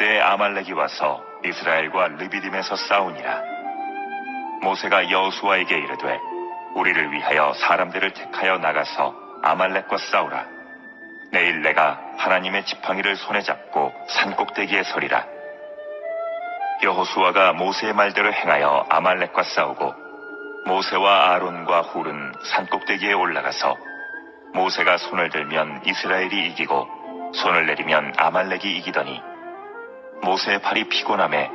그때에 아말렉이 와서 이스라엘과 르비딤에서 싸우니라. 모세가 여호수아에게 이르되 우리를 위하여 사람들을 택하여 나가서 아말렉과 싸우라. 내일 내가 하나님의 지팡이를 손에 잡고 산꼭대기에 서리라. 여호수아가 모세의 말대로 행하여 아말렉과 싸우고 모세와 아론과 훌은 산꼭대기에 올라가서 모세가 손을 들면 이스라엘이 이기고 손을 내리면 아말렉이 이기더니 모세의 팔이 피곤함에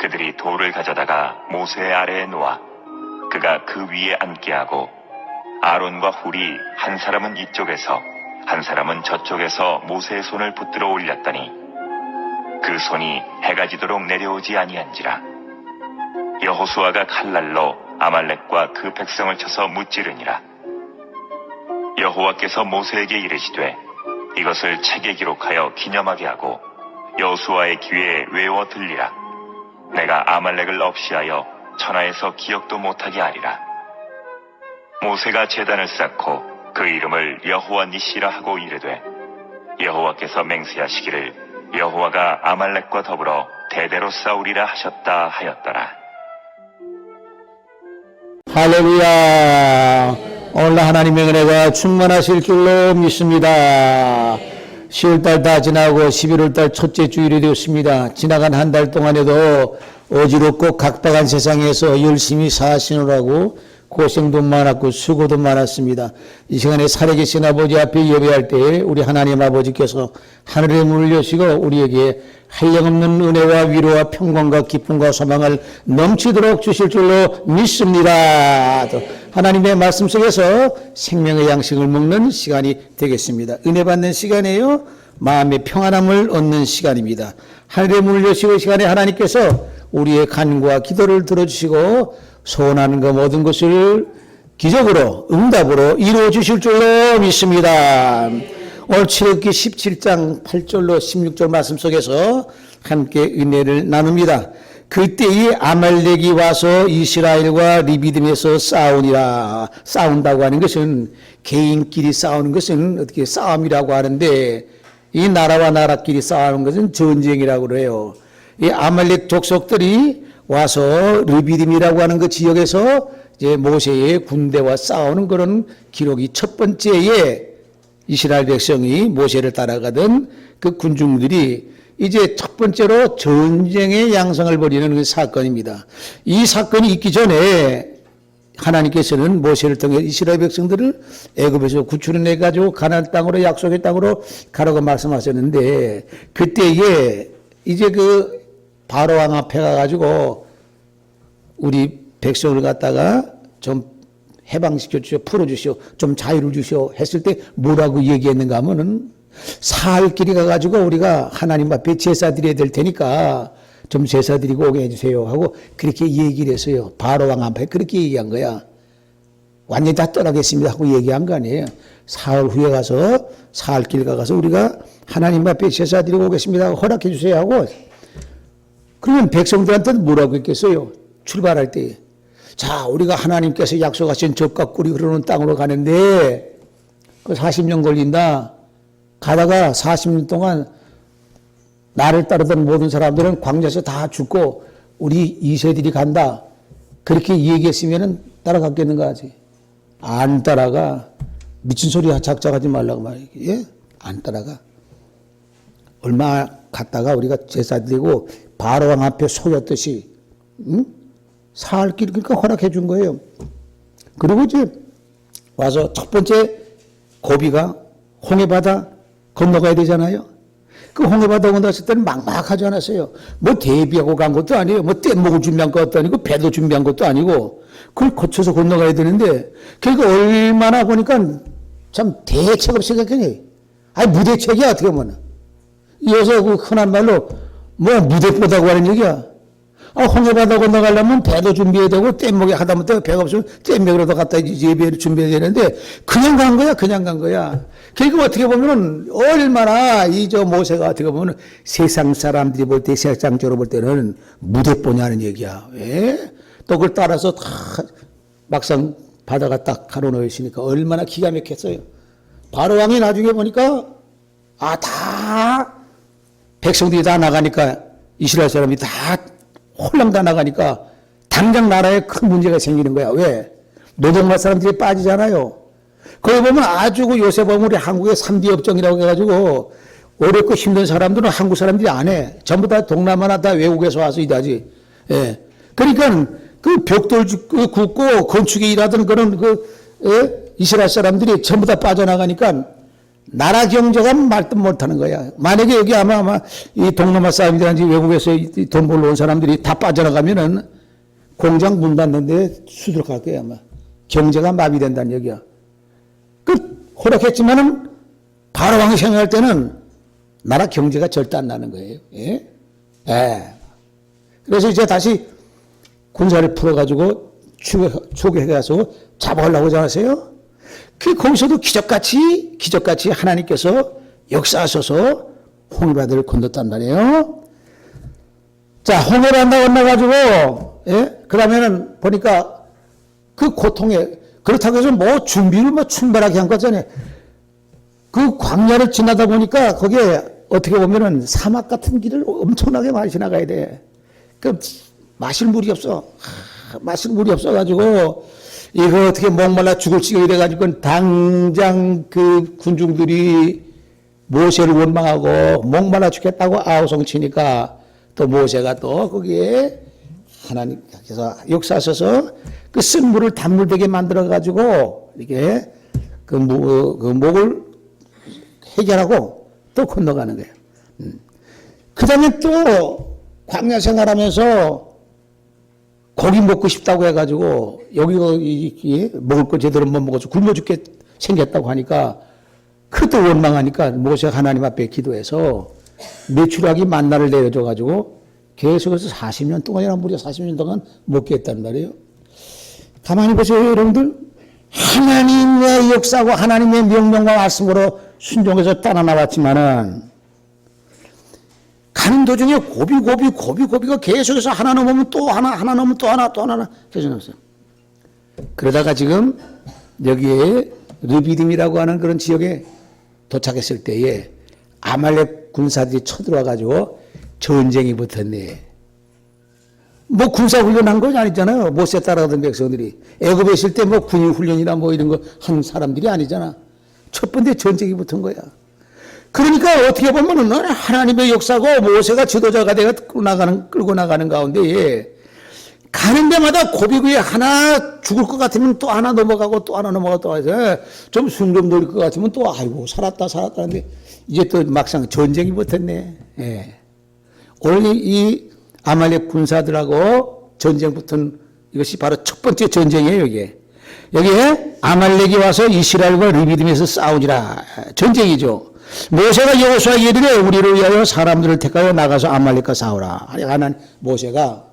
그들이 돌을 가져다가 모세의 아래에 놓아 그가 그 위에 앉게 하고 아론과 훌이 한 사람은 이쪽에서 한 사람은 저쪽에서 모세의 손을 붙들어 올렸더니 그 손이 해가 지도록 내려오지 아니한지라. 여호수아가 칼날로 아말렉과 그 백성을 쳐서 무찌르니라. 여호와께서 모세에게 이르시되 이것을 책에 기록하여 기념하게 하고 여호수아의 귀에 외워 들리라. 내가 아말렉을 없이하여 천하에서 기억도 못하게 하리라. 모세가 제단을 쌓고 그 이름을 여호와 니시라 하고 이르되 여호와께서 맹세하시기를 여호와가 아말렉과 더불어 대대로 싸우리라 하셨다 하였더라. 할렐루야. 오늘 하나님의 은혜가 충만하실 줄로 믿습니다. 10월달 다 지나고 11월달 첫째 주일이 되었습니다. 지나간 한 달 동안에도 어지럽고 각박한 세상에서 열심히 사시느라고 고생도 많았고 수고도 많았습니다. 이 시간에 살아계신 아버지 앞에 예배할 때 우리 하나님 아버지께서 하늘의 문을 여시고 우리에게 한량없는 은혜와 위로와 평강과 기쁨과 소망을 넘치도록 주실 줄로 믿습니다. 하나님의 말씀 속에서 생명의 양식을 먹는 시간이 되겠습니다. 은혜 받는 시간이에요. 마음의 평안함을 얻는 시간입니다. 하늘의 문을 여시고 이 시간에 하나님께서 우리의 간구와 기도를 들어주시고 소원하는 것 모든 것을 기적으로 응답으로 이루어 주실 줄로 믿습니다. 오늘 출애굽기 17장 8절로 16절 말씀 속에서 함께 은혜를 나눕니다. 그때에 아말렉이 와서 이스라엘과 리비딤에서 싸우니라. 싸운다고 하는 것은 개인끼리 싸우는 것은 어떻게 싸움이라고 하는데 이 나라와 나라끼리 싸우는 것은 전쟁이라고 그래요. 이 아말렉 족속들이 와서 르비딤이라고 하는 그 지역에서 이제 모세의 군대와 싸우는 그런 기록이 첫 번째에 이스라엘 백성이 모세를 따라가던 그 군중들이 이제 첫 번째로 전쟁의 양상을 벌이는 그 사건입니다. 이 사건이 있기 전에 하나님께서는 모세를 통해 이스라엘 백성들을 애굽에서 구출해 가지고 가나안 땅으로 약속의 땅으로 가라고 말씀하셨는데 그때에 이제 그 바로 왕 앞에 가가지고 우리 백성을 갖다가 좀 해방시켜 주시오, 풀어 주시오, 좀 자유를 주시오 했을 때 뭐라고 얘기했는가 하면은 살 길이 가가지고 우리가 하나님 앞에 제사 드려야 될 테니까 좀 제사 드리고 오게 해주세요 하고 그렇게 얘기를 했어요. 바로 왕 앞에 그렇게 얘기한 거야. 완전히 다 떠나겠습니다 하고 얘기한 거 아니에요. 사흘 후에 가서 사흘 길 가서 우리가 하나님 앞에 제사 드리고 오겠습니다 하고 허락해 주세요 하고 그러면 백성들한테는 뭐라고 했겠어요? 출발할 때. 자, 우리가 하나님께서 약속하신 젖과 꿀이 흐르는 땅으로 가는데 그 40년 걸린다. 가다가 40년 동안 나를 따르던 모든 사람들은 광야에서 다 죽고 우리 이세들이 간다. 그렇게 얘기했으면 따라갔겠는가 하지. 안 따라가. 미친 소리 작작하지 말라고 말이야. 예? 안 따라가. 얼마 갔다가 우리가 제사 드리고 바로왕 앞에 속였듯이 사흘 길 그러니까 허락해 준 거예요. 그리고 이제 와서 첫 번째 고비가 홍해바다 건너가야 되잖아요. 그 홍해바다 건너갔을 때는 막막하지 않았어요. 뭐 대비하고 간 것도 아니에요. 뭐 뗏목을 준비한 것도 아니고 배도 준비한 것도 아니고 그걸 거쳐서 건너가야 되는데 그러니까 얼마나 보니까 참 대책 없이 생각하니 아니 무대책이야 어떻게 보면. 이어서 그 흔한 말로 뭐 무대뽀다고 하는 얘기야. 홍해바다 건너가려면 배도 준비해야 되고 뗏목에 하다못해 배가 없으면 뗏목으로도 갖다 예배를 준비해야 되는데 그냥 간 거야 그냥 간 거야. 그러니까 어떻게 보면은 얼마나 이 저 모세가 어떻게 보면은 세상 사람들이 볼 때 세상적으로 볼 때는 무대뽀냐는 얘기야. 왜? 또 그걸 따라서 다 막상 바다가 딱 가로놓여 있으니까 얼마나 기가 막혔어요. 바로 왕이 나중에 보니까 다 백성들이 다 나가니까 이스라엘 사람이 다 홀랑 다 나가니까 당장 나라에 큰 문제가 생기는 거야. 왜? 노동마 사람들이 빠지잖아요. 거기 보면 아주 요새 보면 우리 한국의 3D 업종이라고 해가지고 어렵고 힘든 사람들은 한국 사람들이 안 해. 전부 다 동남아나 다 외국에서 와서 일하지. 예. 그러니까 그 벽돌 굽고 건축에 일하던 그런 이스라엘 사람들이 전부 다 빠져나가니까 나라 경제가 말도 못하는 거야. 만약에 여기 아마 이 동남아 사람들한테 외국에서 돈 벌러 온 사람들이 다 빠져나가면은 공장 문 닫는데 수두룩할 거야 아마. 경제가 마비된다는 얘기야. 허락했지만은 바로왕이 생각할 때는 나라 경제가 절대 안 나는 거예요. 예? 예. 그래서 이제 다시 군사를 풀어가지고 추격해가서 잡아가려고 하지 않았어요? 거기서도 기적같이 하나님께서 역사하셔서 홍해바다를 건넜단 말이에요. 자, 홍해를 건너가지고, 예? 그 다음에는 보니까 그 고통에, 그렇다고 해서 뭐 준비를 충분하게 한 거잖아요. 그 광야를 지나다 보니까 거기에 어떻게 보면은 사막 같은 길을 엄청나게 많이 지나가야 돼. 마실 물이 없어. 마실 물이 없어가지고, 이거 어떻게 목말라 죽을 지경이 돼가지고 당장 그 군중들이 모세를 원망하고 목말라 죽겠다고 아우성 치니까 또 모세가 또 거기에 하나님께서 역사하셔서 그 쓴 물을 단물되게 만들어가지고 이렇게 그 목을 해결하고 또 건너가는 거예요. 그 다음에 또 광야 생활하면서 고기 먹고 싶다고 해가지고 여기 먹을 거 제대로 못 먹어서 굶어 죽게 생겼다고 하니까 그것도 원망하니까 모세가 하나님 앞에 기도해서 메추라기 만나를 내려줘가지고 계속해서 40년 동안이나 무려 40년 동안 먹게 했단 말이에요. 가만히 보세요 여러분들. 하나님의 역사고 하나님의 명령과 말씀으로 순종해서 따라 나왔지만은 가는 도중에 고비가 계속해서 하나 넘으면 또 하나 넘으면 또 하나 계속 넘었어요. 그러다가 지금 여기에 르비딤이라고 하는 그런 지역에 도착했을 때에 아말렉 군사들이 쳐들어와가지고 전쟁이 붙었네. 뭐 군사 훈련한 건 아니잖아요. 모세 따라가던 백성들이. 애굽에 있을 때 뭐 군인 훈련이나 뭐 이런 거 한 사람들이 아니잖아. 첫 번째 전쟁이 붙은 거야. 그러니까 어떻게 보면은 하나님의 역사고 모세가 지도자가 되어 끌고 나가는 가운데 가는 데마다 고비구에 하나 죽을 것 같으면 또 하나 넘어가고 또 하나 넘어가고 또 해서 좀 숨 좀 돌릴 것 같으면 또 아이고 살았다 하는데 이제 또 막상 전쟁이 붙었네. 예. 오늘 이 아말렉 군사들하고 전쟁 붙은 이것이 바로 첫 번째 전쟁이에요. 여기에 아말렉이 와서 이스라엘과 르비딤에서 싸우니라. 전쟁이죠. 모세가 여호수아에게 이르되 우리를 위하여 사람들을 택하여 나가서 아말렉과 싸우라. 하나님 모세가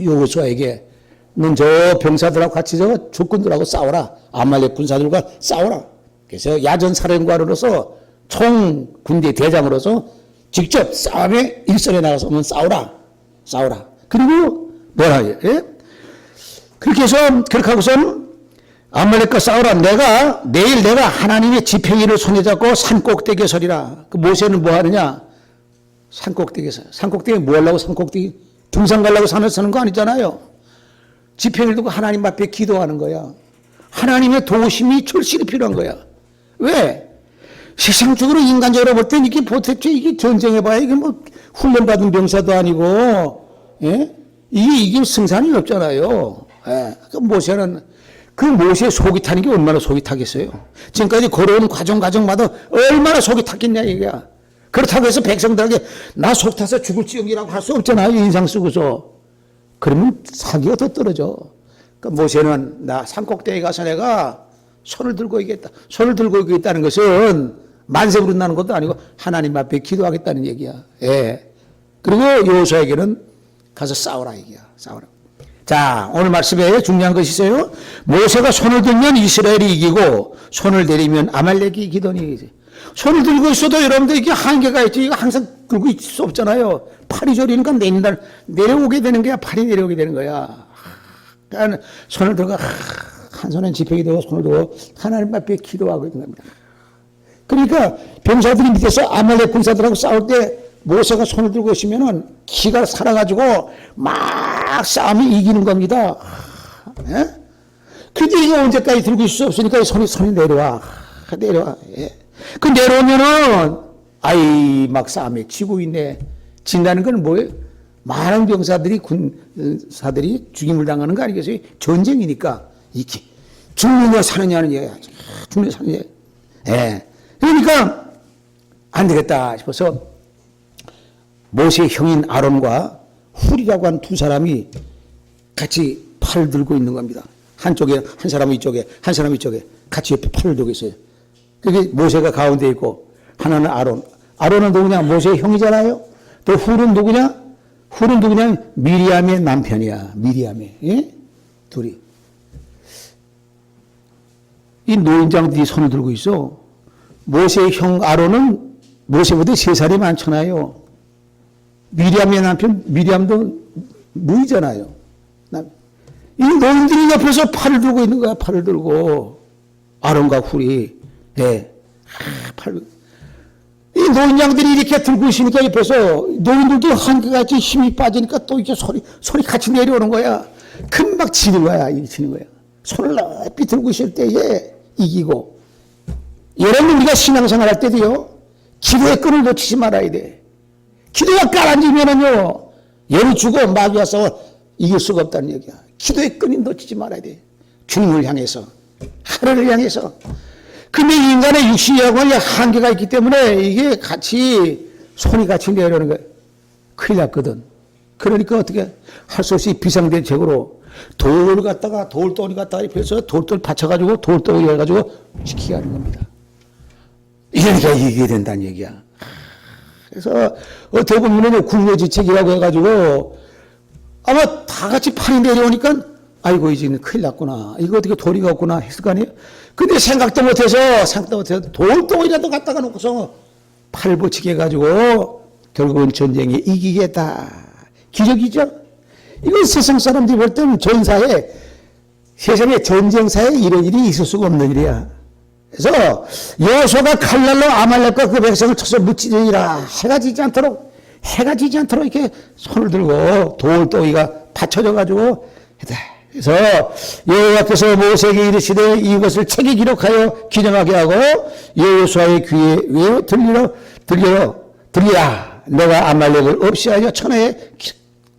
여호수아에게 넌 저 병사들하고 같이 저 적군들하고 싸워라. 아말렉 군사들과 싸워라. 그래서 야전 사령관으로서 총 군대 대장으로서 직접 싸움에 일선에 나가서 싸우라. 그리고 뭐라 해요? 예? 그렇게 해서 그렇게 하고선 아말렉과 싸우라. 내일 내가 하나님의 지팡이를 손에 잡고 산꼭대기에 서리라. 그 모세는 뭐 하느냐? 산꼭대기에 서. 산꼭대기에 뭐 하려고 산꼭대기? 등산 가려고 산을 서는 거 아니잖아요. 지팡이를 두고 하나님 앞에 기도하는 거야. 하나님의 도우심이 절실히 필요한 거야. 왜? 세상적으로 인간적으로 볼 땐 도대체 이게 전쟁해봐야 이게 뭐 훈련받은 병사도 아니고, 예? 이게 승산이 없잖아요. 예. 그 모세는 그 모세 속이 타는 게 얼마나 속이 타겠어요. 지금까지 걸어온 과정마다 얼마나 속이 탔겠냐 이거야. 그렇다고 해서 백성들에게 나 속 타서 죽을 지경이라고 할 수 없잖아요. 인상 쓰고서. 그러면 사기가 더 떨어져. 그러니까 모세는 나 산꼭대기에 가서 내가 손을 들고 있겠다. 손을 들고 있겠다는 것은 만세 부른다는 것도 아니고 하나님 앞에 기도하겠다는 얘기야. 예. 그리고 여호수아에게는 가서 싸우라 얘기야. 싸우라. 자, 오늘 말씀에 중요한 것이 있어요. 모세가 손을 들면 이스라엘이 이기고 손을 내리면 아말렉이 이기더니. 손을 들고 있어도 여러분들 이게 한계가 있지. 이거 항상 들고 있을 수 없잖아요. 팔이 저리니까 내려오게 되는 거야. 팔이 내려오게 되는 거야. 그러니까 손을 들고 한 손엔 지팡이 들고 손을 들고 하나님 앞에 기도하고 있는 겁니다. 그러니까 병사들이 밑에서 아말렉 군사들하고 싸울 때 모세가 손을 들고 있으면은 기가 살아가지고 막 싸움이 이기는 겁니다. 예? 근데 이게 언제까지 들고 있을 수 없으니까 손이 내려와. 예. 그 내려오면은, 막 싸움에 지고 있네. 진다는 건 뭐예요? 많은 병사들이, 군사들이 죽임을 당하는 거 아니겠어요? 전쟁이니까. 이렇게. 죽느냐 사느냐는 얘기야. 죽느냐 사느냐. 예. 그러니까, 안 되겠다 싶어서, 모세의 형인 아론과 훌이라고 한 두 사람이 같이 팔을 들고 있는 겁니다. 한쪽에, 한 사람은 이쪽에, 한 사람은 이쪽에 같이 옆에 팔을 들고 있어요. 그게 모세가 가운데 있고, 하나는 아론. 아론은 누구냐? 모세의 형이잖아요? 또 훌은 누구냐? 훌은 누구냐? 미리암의 남편이야. 미리암의. 예? 둘이. 이 노인장들이 손을 들고 있어. 모세의 형 아론은 모세보다 3살이 많잖아요. 미리암의 남편, 미리암도 무이잖아요. 이 노인들이 옆에서 팔을 들고 있는 거야, 팔을 들고. 아론과 훌이. 예. 이 노인장들이 이렇게 들고 있으니까 옆에서 노인들도 한결같이 힘이 빠지니까 또 이렇게 소리 같이 내려오는 거야. 금방 지는 거야, 지는 거야. 손을 높이 들고 있을 때에 이기고. 여러분, 우리가 신앙생활 할 때도요, 기도의 끈을 놓치지 말아야 돼. 기도가 깔아지면은요, 예를 주고 마귀와 싸워 이길 수가 없다는 얘기야. 기도의 끈이 놓치지 말아야 돼. 주님을 향해서, 하늘을 향해서. 근데 인간의 육신이라고 하는 한계가 있기 때문에 이게 손이 같이 내려오는 거야. 큰일 났거든. 그러니까 어떻게 할 수 없이 비상대책으로 돌덩이 갖다가 이렇게 해서 돌돌 받쳐가지고 돌덩이 해가지고 지키게 하는 겁니다. 이러니까 이기게 된다는 얘기야. 그래서 어떻게 보면 국내지책이라고 해가지고 아마 다 같이 팔이 내려오니까 아이고 이제는 큰일 났구나. 이거 어떻게 도리가 없구나 했을 거 아니에요. 근데 생각도 못해서 돌덩이라도 갖다가 놓고서 팔 붙이게 해가지고 결국은 전쟁에 이기겠다. 기적이죠. 이건 세상 사람들이 볼 때는 세상에 전쟁사에 이런 일이 있을 수가 없는 일이야. 그래서 여호수아가 칼날로 아말렉과 그 백성을 쳐서 무찌르니라. 해가 지지 않도록 이렇게 손을 들고 돌덩이가 받쳐져 가지고 했다. 그래서 여호와께서 모세에게 이르시되 이것을 책에 기록하여 기념하게 하고 여호수아의 귀에 외워 들리라. 내가 아말렉을 없이 하여 천하에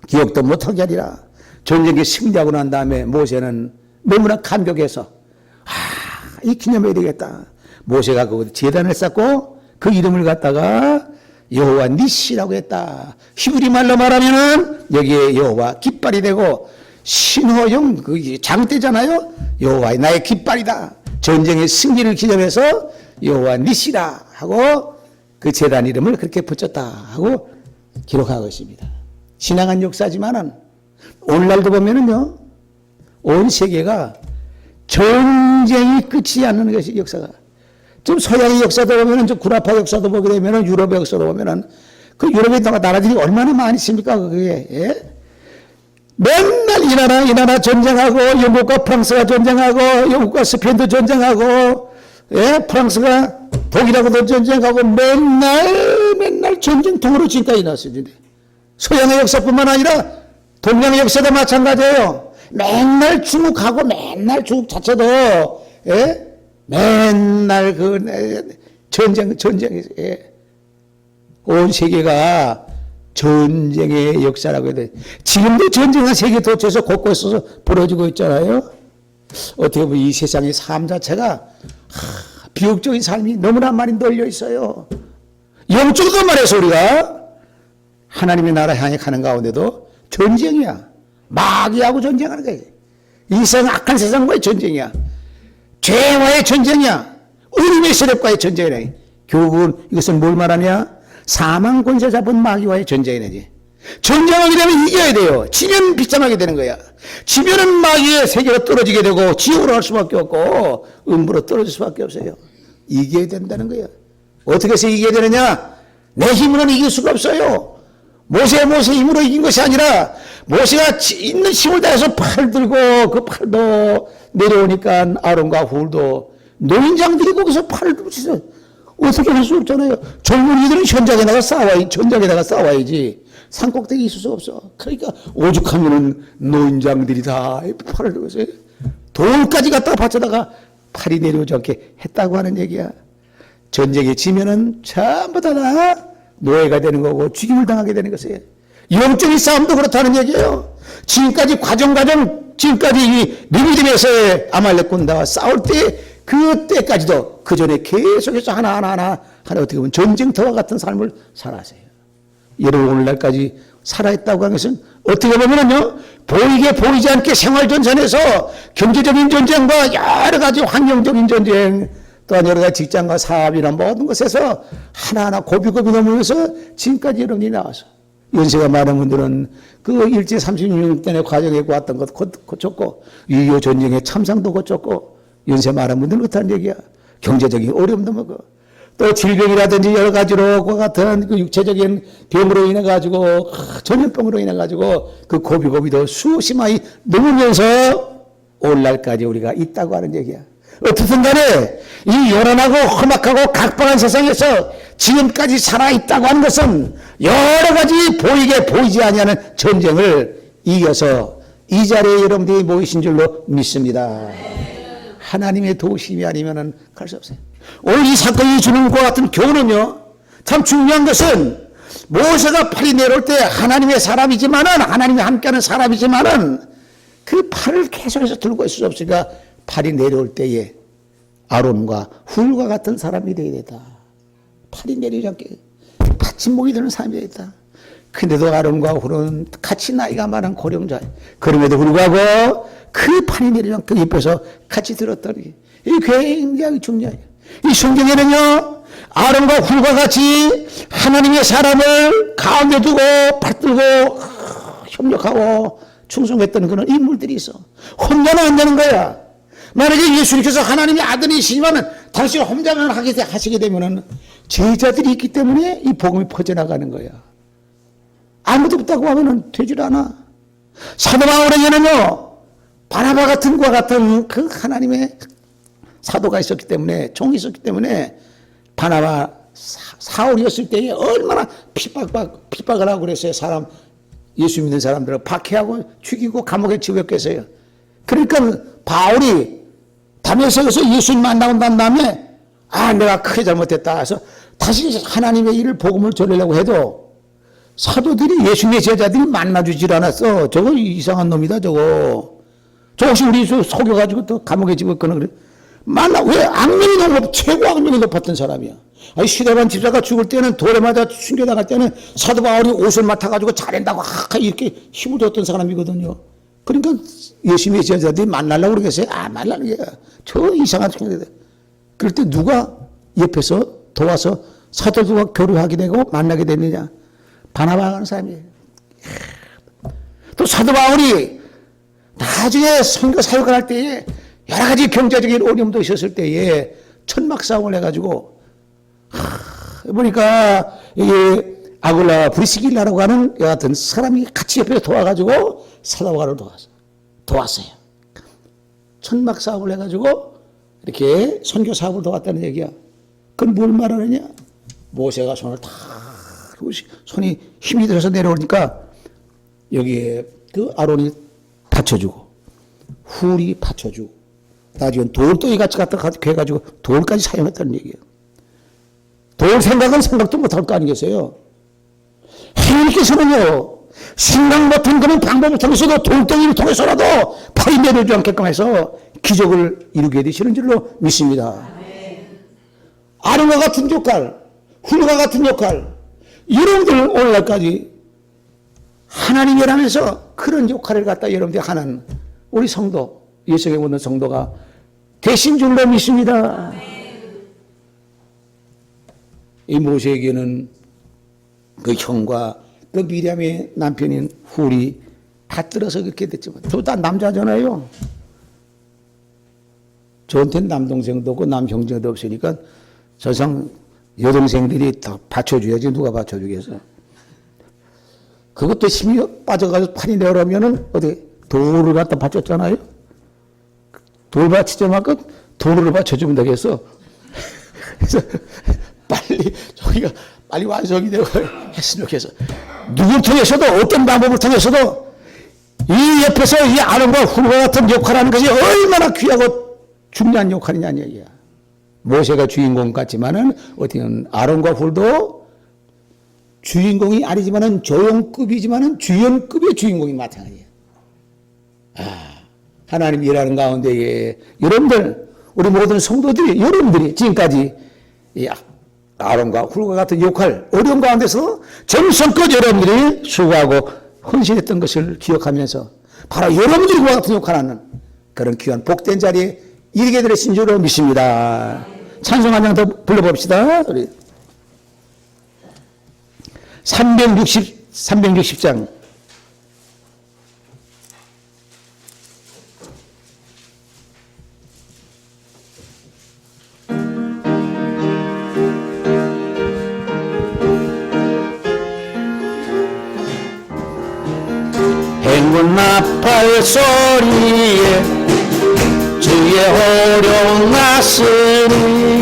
기억도 못하게 하리라. 전쟁에 승리하고 난 다음에 모세는 너무나 감격해서 이 기념해야 되겠다. 모세가 그 제단을 쌓고 그 이름을 갖다가 여호와 니시라고 했다. 히브리 말로 말하면은 여기에 여호와 깃발이 되고 신호용 그 장대잖아요. 여호와의 나의 깃발이다. 전쟁의 승리를 기념해서 여호와 니시라 하고 그 제단 이름을 그렇게 붙였다 하고 기록하고 있습니다. 지나간 역사지만은 오늘날도 보면은요, 온 세계가 전쟁이 끝이 않는 것이 역사가. 좀 서양의 역사도 보면은, 좀 구라파 역사도 보게 되면은, 유럽의 역사도 보면은, 그 유럽의 나라들이 얼마나 많이 있습니까, 그게. 예? 맨날 이 나라 전쟁하고, 영국과 프랑스가 전쟁하고, 영국과 스페인도 전쟁하고, 예? 프랑스가 독일하고도 전쟁하고, 맨날 전쟁통으로 지금까지 났습니다. 서양의 역사뿐만 아니라, 동양의 역사도 마찬가지예요. 맨날 중국 자체도, 예? 맨날 전쟁이, 예. 온 세계가 전쟁의 역사라고 해야 돼. 지금도 전쟁은 세계 도처에서 곳곳에서 벌어지고 있잖아요. 어떻게 보면 이 세상의 삶 자체가, 비극적인 삶이 너무나 많이 널려 있어요. 영적으로 말해서 우리가 하나님의 나라 향해 가는 가운데도 전쟁이야. 마귀하고 전쟁하는 거야. 이 세상 악한 세상과의 전쟁이야. 죄와의 전쟁이야. 어둠의 세력과의 전쟁이야. 결국은 이것은 뭘 말하냐? 사망 권세 잡은 마귀와의 전쟁이지. 전쟁하게 되면 이겨야 돼요. 지면 비참하게 되는 거야. 지면은 마귀의 세계로 떨어지게 되고 지옥으로 갈 수밖에 없고 음부로 떨어질 수밖에 없어요. 이겨야 된다는 거야. 어떻게 해서 이겨야 되느냐? 내 힘으로는 이길 수가 없어요. 모세 힘으로 이긴 것이 아니라 모세가 있는 힘을 다해서 팔 들고 그 팔도 내려오니까 아론과 훌도 노인장들이 거기서 팔을 들고 있어요. 어떻게 할 수 없잖아요. 젊은이들은 현장에 나가 싸워야지, 전장에 나가 싸워야지. 산꼭대기 있을 수 없어. 그러니까 오죽하면은 노인장들이 다 팔을 들고 있어요. 돌까지 갖다가 받쳐다가 팔이 내려오지 않게 했다고 하는 얘기야. 전쟁에 지면은 전부 다 노예가 되는 거고 죽임을 당하게 되는 것이에요. 영적인 싸움도 그렇다는 얘기예요. 지금까지 지금까지 이 느비딤에서의 아말렉 군대와 싸울 때 그때까지도 그 전에 계속해서 하나 어떻게 보면 전쟁터와 같은 삶을 살아세요. 여러분 오늘날까지 살아있다고 하는 것은 어떻게 보면은요, 보이게 보이지 않게 생활전선에서 경제적인 전쟁과 여러 가지 환경적인 전쟁, 또한 여러 가지 직장과 사업이나 모든 것에서 하나하나 고비고비 넘으면서 지금까지 여러분이 나와서 연세가 많은 분들은 그 일제 36년의 과정에 왔던 것 고쳤고 6.25 전쟁의 참상도 고쳤고 연세 많은 분들은 그렇다는 얘기야. 경제적인 어려움도 먹어. 또 질병이라든지 여러 가지로 그 같은 그 육체적인 병으로 인해 가지고 전염병으로 인해 가지고 그 고비고비도 수없이 많이 넘으면서 오늘날까지 우리가 있다고 하는 얘기야. 어떻든 간에 이 요란하고 험악하고 각박한 세상에서 지금까지 살아있다고 하는 것은 여러 가지 보이게 보이지 아니하는 전쟁을 이겨서 이 자리에 여러분들이 모이신 줄로 믿습니다. 하나님의 도우심이 아니면 갈 수 없어요. 오늘 이 사건이 주는 것과 같은 교훈은요, 참 중요한 것은 모세가 팔이 내려올 때 하나님의 사람이지만은, 하나님이 함께하는 사람이지만은 그 팔을 계속해서 들고 있을 수 없으니까 팔이 내려올 때에 아론과 훌과 같은 사람이 되어야 되다. 팔이 내리지 않게 받침목이 되는 사람이 되었다. 근데도 아론과 훌은 같이 나이가 많은 고령자예요. 그럼에도 불구하고 그 팔이 내리지 않게 옆에서 같이 들었더니 이 굉장히 중요해요. 이 성경에는요, 아론과 훌과 같이 하나님의 사람을 가운데 두고 받들고 협력하고 충성했던 그런 인물들이 있어. 혼자는 안 되는 거야. 만약에 예수님께서 하나님의 아들이시지만 당신 혼자만 하시게 되면은 제자들이 있기 때문에 이 복음이 퍼져나가는 거야. 아무도 없다고 하면은 되질 않아. 사도 바울에게는요, 바나바 같은 과 같은 그 하나님의 사도가 있었기 때문에, 종이 있었기 때문에 바나바 사울이었을 때에 얼마나 핍박을 하고 그랬어요. 예수 믿는 사람들을 박해하고 죽이고 감옥에 집었겠어요. 그러니까 바울이 다메섹에서 예수님 만나고 난 다음에 내가 크게 잘못했다 해서 다시 하나님의 일을 복음을 전하려고 해도 사도들이 예수님의 제자들이 만나주질 않았어. 저거 이상한 놈이다 저거. 저 혹시 우리 속여가지고 또 감옥에 집었거나 그래. 왜 악명이 너무 최고 악명이 높았던 사람이야. 시대반 집사가 죽을 때는 돌에 맞아 숨겨나갈 때는 사도 바울이 옷을 맡아가지고 잘한다고 이렇게 힘을 줬던 사람이거든요. 그러니까 예수님의 제자들이 만나려고 그러겠어요. 만나는 게 저 이상한 생각이. 그럴 때 누가 옆에서 도와서 사도들과 교류하게 되고 만나게 됐느냐? 바나바가 하는 사람이에요. 또 사도 바울이 나중에 선교 사역을 할 때에 여러 가지 경제적인 어려움도 있었을 때에 천막 싸움을 해가지고 보니까 이게 아굴라 브리스길라라고 하는 여하튼 사람이 같이 옆에 도와가지고 사도 바울을 도왔어요. 천막 사업을 해가지고 이렇게 선교 사업을 도왔다는 얘기야. 그건 뭘 말하느냐? 모세가 손을 다 손이 힘이 들어서 내려오니까 여기에 그 아론이 받쳐주고 훌이 받쳐주고 나중에 돌덩이 같이 갖다 해가지고 돌까지 사용했다는 얘기예요. 돌 생각은 생각도 못할 거 아니겠어요? 하나님께서는요, 생각 못한 그런 방법을 통해서도 돌덩이를 통해서라도 팔이 내려오지 않게끔 해서 기적을 이루게 되시는 줄로 믿습니다. 아론과 같은 역할, 훌과 같은 역할, 여러분들 오늘날까지 하나님이라면서 그런 역할을 갖다 여러분들이 하는 우리 성도, 예수에 오는 성도가 되신 줄로 믿습니다. 이 모세에게는 그 형과 그 미리암의 남편인 훌이 받들어서 그렇게 됐지만 둘 다 남자잖아요. 저한테는 남동생도 없고 남형제도 없으니까 저상 여동생들이 다 받쳐줘야지 누가 받쳐주겠어. 그것도 힘이 빠져가지고 팔이 내려오면은 어디 돌을 갖다 받쳤잖아요. 돌 받치자마자 돌을 받쳐주면 되겠어. 그래서 빨리 저기가 빨리 완성이 되고 했으면 좋겠어. 누구를 통해서도 어떤 방법을 통해서도 이 옆에서 이 아론과 훌과 같은 역할하는 것이 얼마나 귀하고 중요한 역할이냐는 얘기야. 모세가 주인공 같지만은 어떻게 보면 아론과 훌도 주인공이 아니지만은 조연급이지만은 주연급의 주인공이 마찬가지야. 하나님 일하는 가운데 여러분들 우리 모든 성도들이 여러분들이 지금까지 이 아론과 훌과 같은 역할 어려운 가운데서 정성껏 여러분들이 수고하고 헌신했던 것을 기억하면서 바로 여러분들이 그와 같은 역할하는 그런 귀한 복된 자리에 이르게 되신 줄로 믿습니다. 찬송 한 장 더 불러봅시다. 우리 360장 행군 나팔 소리에 주의 호령 났으니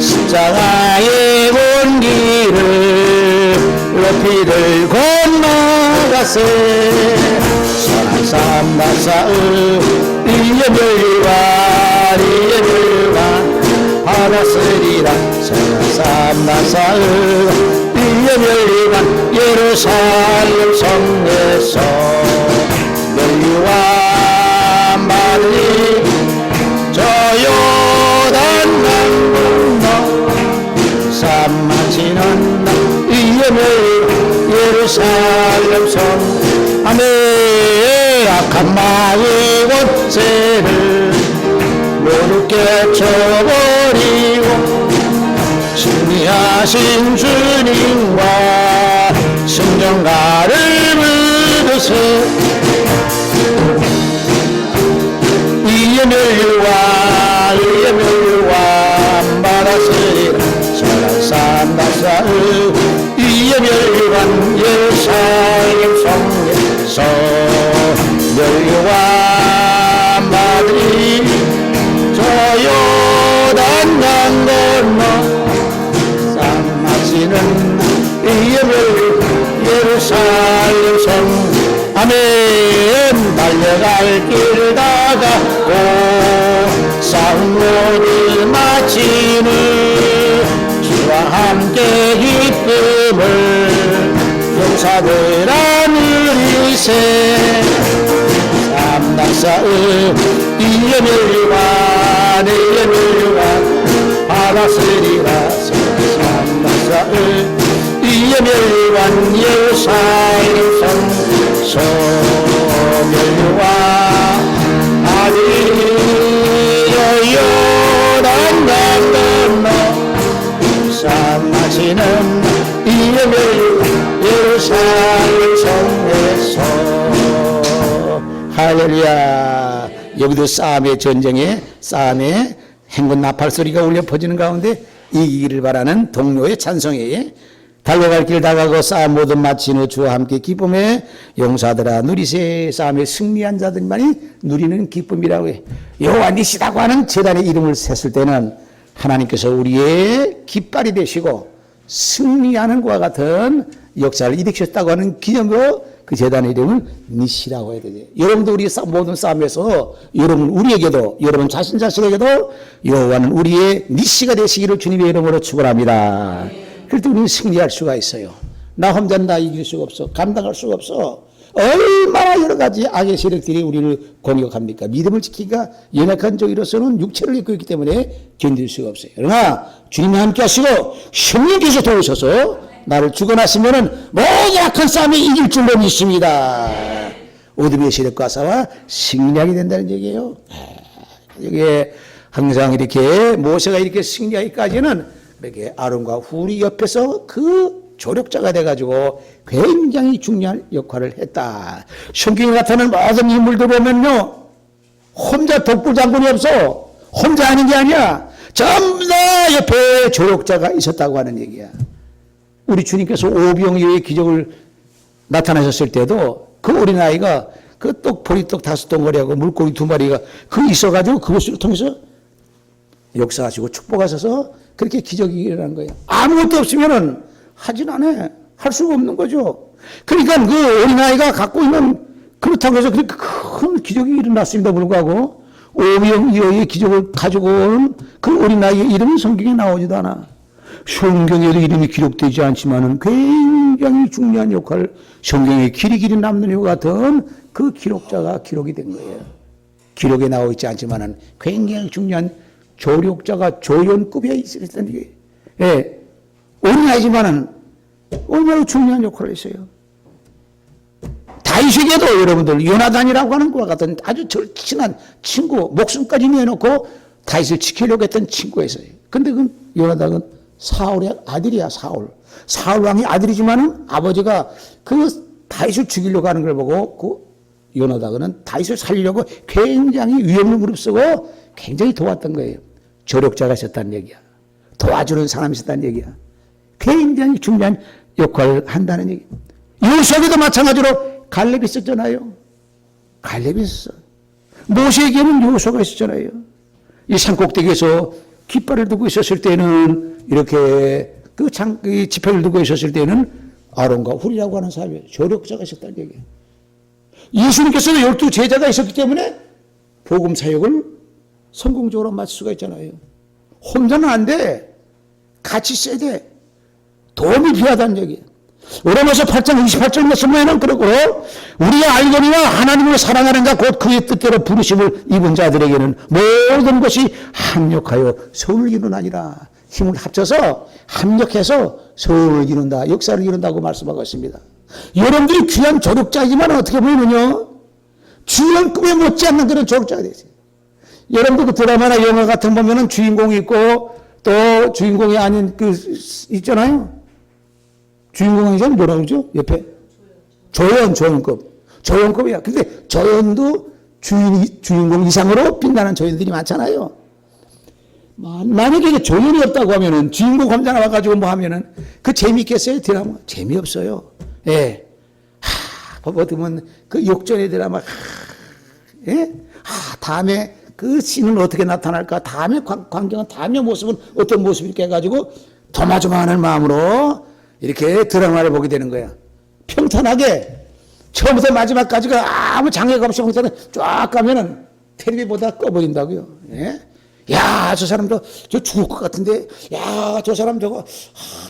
십자가의 온기를 높이 들고 나가세 선한 삼바사의 이여멸과 받았으리라 선한 삼바사의 이여멸과 예루살렘 성에서 멸류와 말리 저 요단 강 건너 산 마치는 이여멸 예루살렘 성 아멘 악한 마의 권세를 모두 깨쳐버리고 승리하신 주님과 승전가를 부르세 이의 멸류와 받았으리라 선한 삼바사의 이의 멸류관 예루살렘 성에서 멸류와 받으리 저 요단 강 건너 마치는 예루살렘 성 아멘 달려갈 길 다가고 싸움 모두 마치는 주와 함께 기쁨을 용사들아 누리세 삼당사의 이여멸과 내여멸과 받았으리라 삼당사의 이여멸관 예루살렘 성 소멸과 아디여 요단 강 건너 산 마치는 이여멸 예루살렘 성에서 할렐루야. 여기도 싸움의 전쟁에 싸움의 행군 나팔 소리가 울려 퍼지는 가운데 이기기를 바라는 동료의 찬송에 달려갈 길 다가고 싸움 모두 마친 후 주와 함께 기쁨에 용사들아 누리세 싸움에 승리한 자들만이 누리는 기쁨이라고 해. 여호와 니시다고 하는 제단의 이름을 셌을 때는 하나님께서 우리의 깃발이 되시고 승리하는 것과 같은 역사를 일으키셨다고 하는 기념으로 그 제단의 이름을 니시라고 해야 되지. 여러분도 우리 모든 싸움에서 여러분 우리에게도 여러분 자신에게도 여호와는 우리의 니시가 되시기를 주님의 이름으로 축원합니다. 그럴 때 우리는 승리할 수가 있어요. 나 혼자는 다 이길 수가 없어. 감당할 수가 없어. 얼마나 여러 가지 악의 세력들이 우리를 공격합니까? 믿음을 지키기가 연약한 저희로서는 육체를 입고 있기 때문에 견딜 수가 없어요. 그러나 주님이 함께 하시고 성령께서 도우셔서 나를 죽어나시면은 모든 악한 싸움에 이길 줄로 믿습니다. 어둠의 세력과 싸워 승리하게 된다는 얘기예요. 이게 항상 이렇게 모세가 이렇게 승리하기까지는 이렇게 아론과 훌이 옆에서 그 조력자가 돼가지고 굉장히 중요한 역할을 했다. 성경에 나타나는 모든 인물들 보면요, 혼자 독불장군이 없어. 혼자 하는 게 아니야. 전부 다 옆에 조력자가 있었다고 하는 얘기야. 우리 주님께서 오병이어의 기적을 나타나셨을 때도 그 어린아이가 그 보리떡 5덩어리하고 물고기 2마리가 그 있어가지고 그것을 통해서 역사하시고 축복하셔서 그렇게 기적이 일어난 거예요. 아무것도 없으면은 하진 않아. 할 수가 없는 거죠. 그러니까 그 어린아이가 갖고 있는, 그렇다고 해서 그렇게 큰 기적이 일어났음에도 불구하고 오병이어의 기적을 가지고 온 그 어린아이의 이름은 성경에 나오지도 않아. 성경에도 이름이 기록되지 않지만은 굉장히 중요한 역할, 성경에 길이 남는 것 같은 그 기록자가 기록이 된 거예요. 기록에 나와 있지 않지만은 굉장히 중요한 조력자가 조연급에 있었던 게, 예, 어린아이지만은 얼마나 중요한 역할을 했어요. 다윗에게도 여러분들 요나단이라고 하는 것과 같은 아주 절친한 친구, 목숨까지 내놓고 다윗을 지키려고 했던 친구가 있어요. 근데 그 요나단은 사울의 아들이야, 사울. 사울 왕의 아들이지만은 아버지가 그 다윗을 죽이려고 하는 걸 보고 그 요나단은 다윗을 살리려고 굉장히 위험을 무릅쓰고 굉장히 도왔던 거예요. 조력자가 있었다는 얘기야. 도와주는 사람이 있었다는 얘기야. 굉장히 중요한 역할을 한다는 얘기. 요셉에도 마찬가지로 갈렙이 있었잖아요. 갈렙이 있었어. 모세에게는 요소가 있었잖아요. 이 산꼭대기에서 깃발을 두고 있었을 때는 이렇게 이 지팡이를 두고 있었을 때는 아론과 훌이라고 하는 사람이 조력자가 있었다는 얘기예요. 예수님께서도 12 제자가 있었기 때문에 복음 사역을 성공적으로 마칠 수가 있잖아요. 혼자는 안 돼. 같이 써야 돼. 도움이 필요하다는 얘기예요. 로마서 8장 28절 말씀에는 그러고 우리의 알거니와 하나님을 사랑하는 자 곧 그의 뜻대로 부르심을 입은 자들에게는 모든 것이 합력하여 선을 이루나니라. 힘을 합쳐서 합력해서 선을 이룬다, 역사를 이룬다고 말씀하고 있습니다. 여러분들이 귀한 조력자이지만 어떻게 보면요, 주연급에 못지않는 그런 조력자가 되세요. 여러분들 그 드라마나 영화 같은 거 보면은 주인공이 있고 또 주인공이 아닌 그 있잖아요. 주인공이 뭐라고 그러죠? 옆에 조연급이야. 근데 조연도 주인공 이상으로 빛나는 조연들이 많잖아요. 만약에 조연이 없다고 하면은 주인공 혼자 나와가지고 뭐 하면은 그 재미있겠어요? 드라마 재미없어요. 예. 어떻게 보면 그 욕전의 드라마, 예? 다음에 그 씬은 어떻게 나타날까? 다음에 광경은, 다음의 모습은 어떤 모습일까 해가지고 조마조마하는 마음으로 이렇게 드라마를 보게 되는 거야. 평탄하게 처음부터 마지막까지가 아무 장애가 없이 쫙 가면은 텔레비 보다 꺼버린다고요. 예? 야, 저 사람도 저 죽을 것 같은데, 야, 저 사람 저거,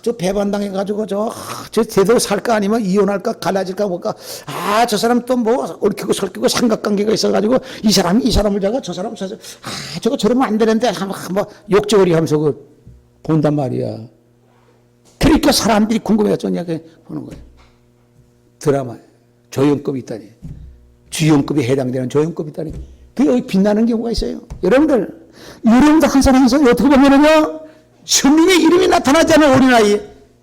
저 배반당해가지고 저 제대로 살까 아니면 이혼할까 갈라질까 볼까, 저 사람 또 뭐 얽히고 설키고 삼각관계가 있어가지고 이 사람을 잡아 저 사람 저거 저러면 안 되는데 한번 욕조거리 하면서 본단 말이야. 그러니까 사람들이 궁금해서 이렇게 보는 거예요. 드라마 조연급이 있다니, 주연급에 해당되는 조연급이 있다니, 그게 여기 빛나는 경우가 있어요. 여러분들 한 사람에서 어떻게 보면은요, 성령의 이름이 나타나지 않은 어린아이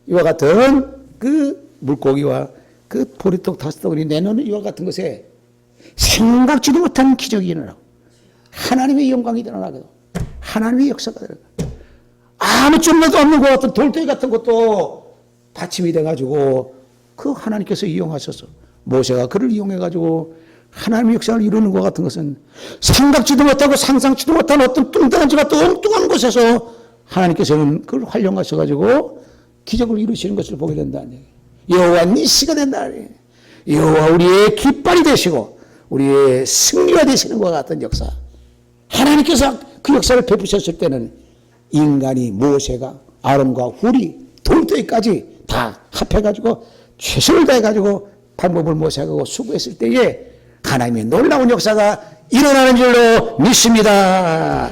이와 같은 그 물고기와 그 보리떡 다섯덩어리 내놓는 이와 같은 것에 생각지도 못한 기적이 일어나고 하나님의 영광이 드러나고 하나님의 역사가 드러나고 아무 줄도 없는 것 같은 돌덩이 같은 것도 받침이 돼가지고 그 하나님께서 이용하셔서 모세가 그를 이용해가지고 하나님의 역사를 이루는 것 같은 것은 생각지도 못하고 상상치도 못한 어떤 뚱뚱한지가 또 엉뚱한 곳에서 하나님께서는 그걸 활용하셔가지고 기적을 이루시는 것을 보게 된다는 얘기예요. 여호와 니시가 된다는 얘기예요. 여호와 우리의 깃발이 되시고 우리의 승리가 되시는 것 같은 역사. 하나님께서 그 역사를 베푸셨을 때는 인간이 모세가 아론과 훌이 돌덩이까지 다 합해가지고 최선을 다해가지고 방법을 모색하고 수고했을 때에 하나님의 놀라운 역사가 일어나는 줄로 믿습니다.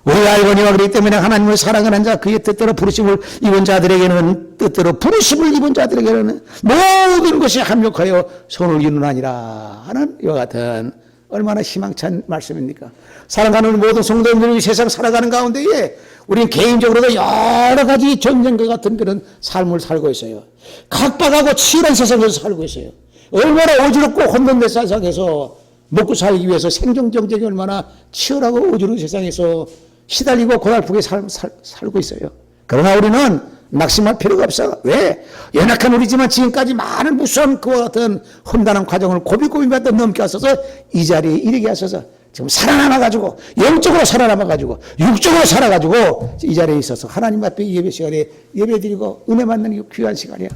우리 알거니와 그렇기 때문에 하나님을 사랑하는 자, 그의 뜻대로 부르심을 입은 자들에게는, 뜻대로 부르심을 입은 자들에게는 모든 것이 합력하여 선을 이루나니라 하는 이와 같은 얼마나 희망찬 말씀입니까? 사랑하는 모든 성도님들이 세상 살아가는 가운데에 우리는 개인적으로도 여러 가지 전쟁과 같은 그런 삶을 살고 있어요. 각박하고 치열한 세상에서 살고 있어요. 얼마나 어지럽고 혼돈된 세상에서 먹고 살기 위해서 생존 경쟁이 얼마나 치열하고 어지러운 세상에서 시달리고 고달프게 살고 있어요. 그러나 우리는 낙심할 필요가 없어. 왜? 연약한 우리지만 지금까지 많은 무수한 그와 같은 험난한 과정을 고비고비마다 넘겨서서 이 자리에 이르게 하셔서 지금 살아남아가지고 영적으로 살아남아가지고 육적으로 살아가지고 이 자리에 있어서 하나님 앞에 예배 시간에 예배드리고 은혜 받는 이 귀한 시간이야.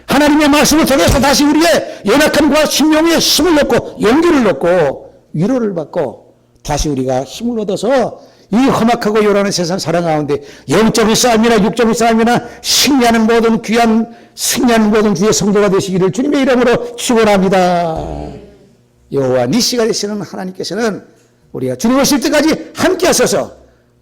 하나님의 말씀을 통해서 다시 우리의 연약함과 심령에 힘을 얻고 용기를 얻고 위로를 받고 다시 우리가 힘을 얻어서 이 험악하고 요란한 세상 살아 가운데 영적인 싸움이나 육적인 싸움이나 승리하는 모든 귀한 승리하는 모든 주의 성도가 되시기를 주님의 이름으로 축원합니다. 여호와 니시가 되시는 하나님께서는 우리가 주님 오실 때까지 함께 하셔서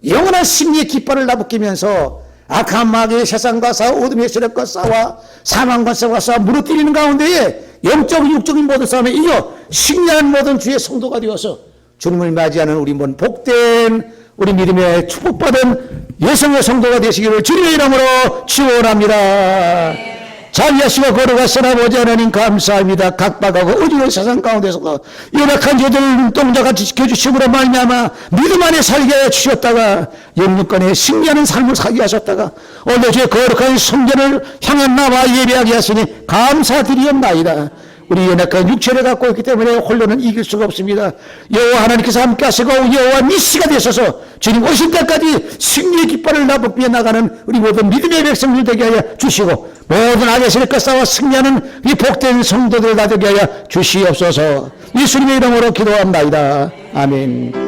영원한 승리의 깃발을 나부끼면서 악한 마귀의 세상과 싸워 어둠의 세력과 싸워 사망과 싸워 무너뜨리는 가운데에 영적인 육적인 모든 싸움에 이겨 승리하는 모든 주의 성도가 되어서 주님을 맞이하는 우리 모든 복된 우리 믿음의 축복받은 여성의 성도가 되시기를 주님의 이름으로 축원합니다. 자비하시고 걸어가시나 보지 하나님 감사합니다. 각박하고 어지러운 세상 가운데서 연약한 저들 눈동자같이 지켜주심으로 말미암아 믿음 안에 살게 하여 주셨다가 영육간에 승리하는 삶을 살게 하셨다가 오늘 주의 거룩한 성전을 향한 나와 예배하게 하시니 감사드리옵나이다. 우리 연약한 육체를 갖고 있기 때문에 홀로는 이길 수가 없습니다. 여호와 하나님께서 함께 하시고 여호와 니시가 되셔서 주님 오실 때까지 승리의 깃발을 나부끼며 나가는 우리 모든 믿음의 백성들 되게 하여 주시고 모든 악의 세력과 싸워 승리하는 이 복된 성도들 다 되게 하여 주시옵소서. 예수님의 이름으로 기도합니다. 아멘.